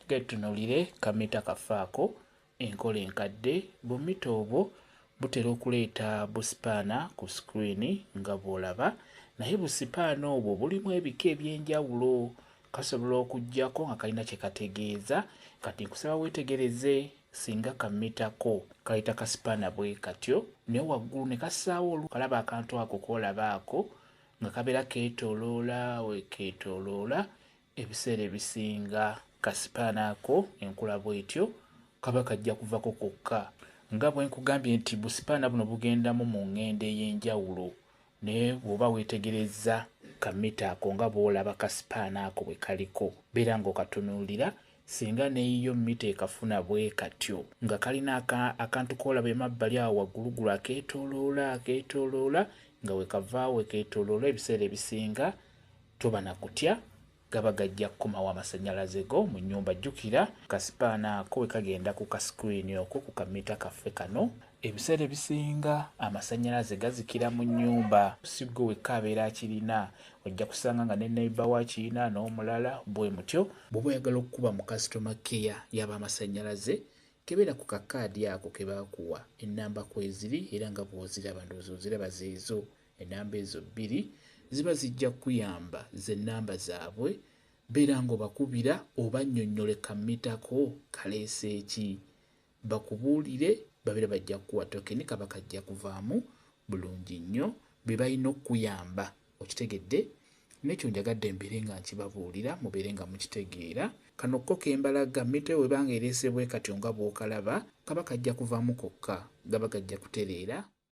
Getunuulire kamita kafaako enkola enkadde. Bumita obwo butera okuleeta busipaana ku screen nga bw'olaba, naye busipaana obwo bulimu ebika eby'enjawulo. Kasobola okuggyako nga kalina kye kategeeza. Kati nkusaba weetegereze singa kamitako kayita kasipaana bwe katyo, naye waggulu ne kassaawo kalaba akantu ako k'olaba ako nga kabeera keetooloola wekeetooloola. Ebiseera ebisinga kasipaana ako enkula bw'etyo kaba kajja kuvako kokka. Nga bwe nkugambye nti busipaana buno bugendamu mu ngendo ey'enjawulo, naye bw'oba weetegereza kamita ako nga bw'olaba kasipaana ako bwe kaliko, beera ng'okatunuulira. Singa neeyiyo mita ekafuna bwe katyo nga kalina akantu k'olaba emabbali awo waggulugulu akeetooloola nga wekavaawo wekeetooloola, ebiseera ebisinga toba na kutya, gaba gajja kukomawo amasannyalaze go mu nnyumba. Jjukira kasipaana ako we kagenda ku kascreen okwo ku kamita kaffe kano, ebiseera ebisinga amasannyalaze gazikira mu nnyumba. Si gwe wekka abeera akirina, ojja kusanga nga ne neighbour waakirina n'omulala bwe mutyo. Bw'oba oyagala okukuba mu customer care y'ab'amasannyalaze, kebeera ku kakaadi ako ke baakuwa, ennamba kweziri era nga bw'oziraba ndowooza oziraba zeezo. Ennamba ezo bbiri ziba zijja kuyamba ze nnamba zaabwe. Beera ng'obakubira obannyonnyole kamitako kaleese ki, bakubuulire, babeera bajja kukuwa tokeni, kaba kajja kuvaamu bulungi nnyo. Bye balina okuyamba okitegedde, n'ekyo njagadde mbeere nga nkibabuulira mubeere nga mukitegeera. Kano ko kembalaga mita webanga ereese bwe katyo nga bw'okalaba, kaba kajja kuvaamu kokka, gaba gajja kutereera